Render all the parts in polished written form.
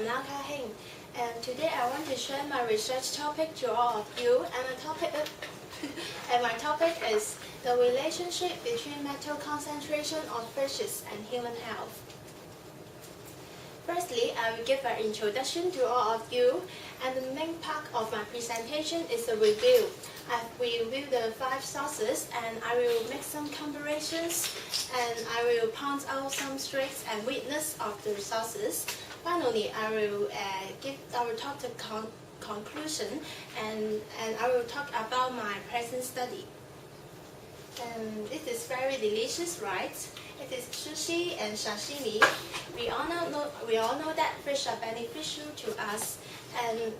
and today I want to share my research topic to all of you, and my topic is the relationship between metal concentration of fishes and human health. Firstly, I will give an introduction to all of you, and the main part of my presentation is a review. I will review the 5 sources, and I will make some comparisons, and I will point out some strengths and weaknesses of the sources. Finally, I will talk the conclusion, and I will talk about my present study. And it is very delicious, right? It is sushi and sashimi. We all know that fish are beneficial to us, and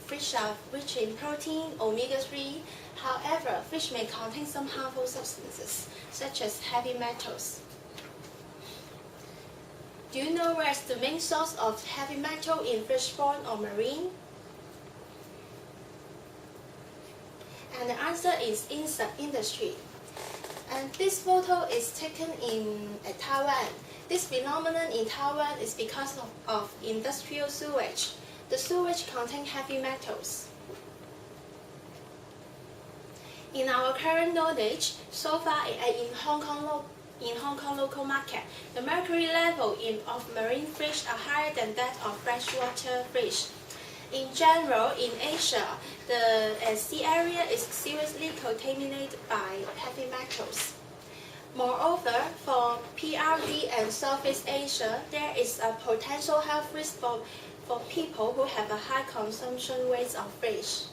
fish are rich in protein, omega-3. However, fish may contain some harmful substances, such as heavy metals. Do you know where is the main source of heavy metal in fish pond or marine? And the answer is industry. And this photo is taken in Taiwan. This phenomenon in Taiwan is because of industrial sewage. The sewage contains heavy metals. In our current knowledge, so far in Hong Kong local market, the mercury level of marine fish are higher than that of freshwater fish. In general, in Asia, the sea area is seriously contaminated by heavy metals. Moreover, for PRD and Southeast Asia, there is a potential health risk for people who have a high consumption rate of fish.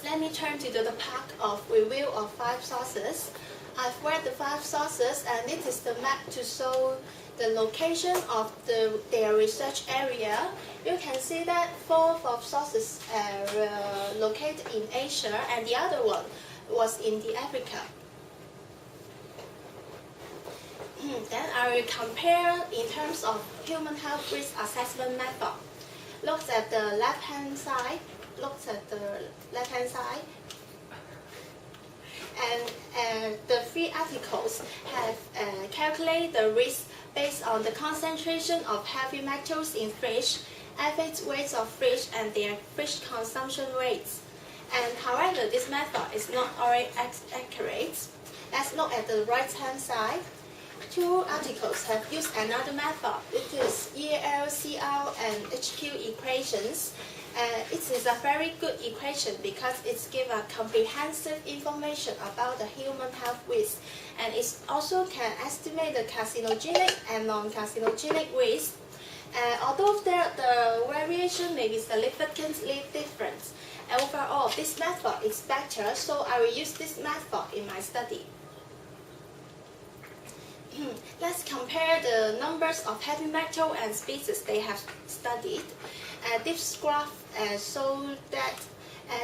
Let me turn to the part of review of 5 sources. I've read the 5 sources, and it is the map to show the location of their research area. You can see that 4 of sources are located in Asia, and the other one was in the Africa. Then I will compare in terms of human health risk assessment method. Look at the left-hand side. And the 3 articles have calculated the risk based on the concentration of heavy metals in fish, average weights of fish, and their fish consumption rates. And however, this method is not always accurate. Let's look at the right-hand side. 2 articles have used another method. It is EL, CL, and HQ equations. It is a very good equation because it gives a comprehensive information about the human health risk, and it also can estimate the carcinogenic and non-carcinogenic risk. Although the variation may be significantly different, overall this method is better, so I will use this method in my study. Let's compare the numbers of heavy metal and species they have studied. This graph shows that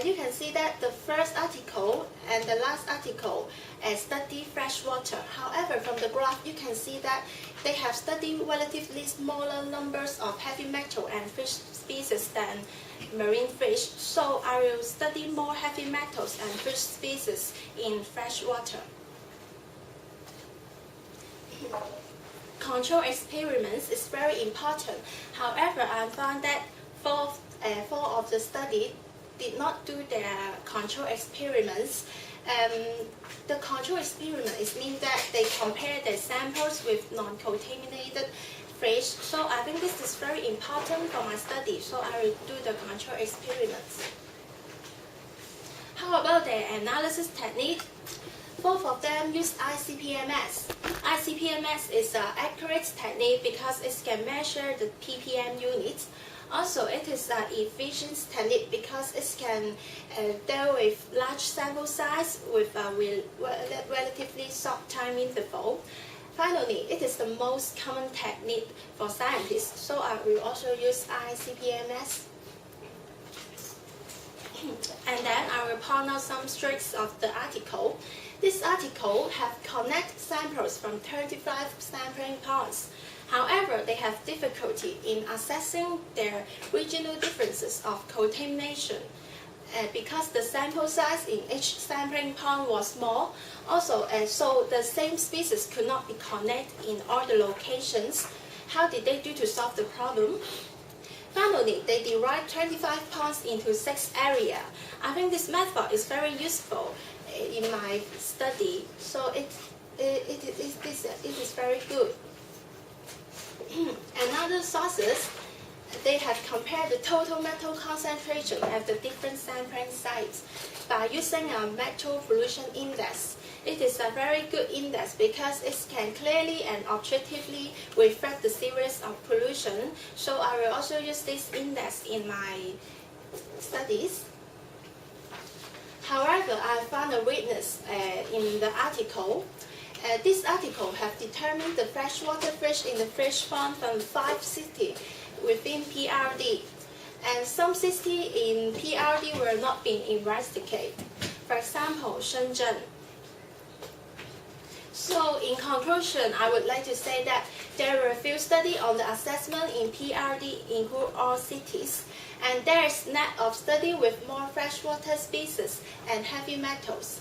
you can see that the first article and the last article study freshwater. However, from the graph you can see that they have studied relatively smaller numbers of heavy metal and fish species than marine fish. So I will study more heavy metals and fish species in freshwater. Control experiments is very important. However, I found that 4 of the study did not do their control experiments. The control experiment means that they compare their samples with non-contaminated fish. So I think this is very important for my study. So I will do the control experiments. How about the analysis technique? Both of them use ICP-MS. ICP-MS is an accurate technique because it can measure the ppm units. Also, it is an efficient technique because it can deal with large sample size with a relatively short time interval. Finally, it is the most common technique for scientists, so I will also use ICP-MS. And then I will point out some strengths of the article. This article have connected samples from 35 sampling points. However, they have difficulty in assessing their regional differences of contamination because the sample size in each sampling point was small. Also, so the same species could not be connected in all the locations. how did they do to solve the problem? Finally, they divided 25 pounds into 6 areas. I think this method is very useful in my study, so it is very good. Another sources, they have compared the total metal concentration at the different sampling sites by using a metal pollution index. It is a very good index because it can clearly and objectively reflect the series of pollution. So I will also use this index in my studies. However, I found a weakness in the article. This article have determined the freshwater fish in the fish pond from 5 cities within PRD, and some cities in PRD were not being investigated. For example, Shenzhen. So in conclusion, I would like to say that there were few studies on the assessment in PRD include all cities, and there is lack of study with more freshwater species and heavy metals.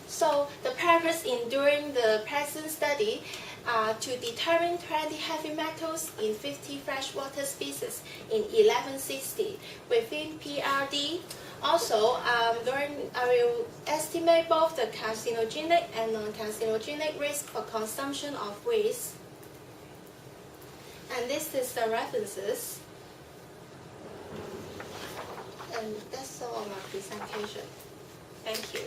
So the purpose in doing the present study to determine 20 heavy metals in 50 freshwater species in 11 cities within PRD. Also, I will estimate both the carcinogenic and non-carcinogenic risk for consumption of waste. And this is the references. And that's all of my presentation. Thank you.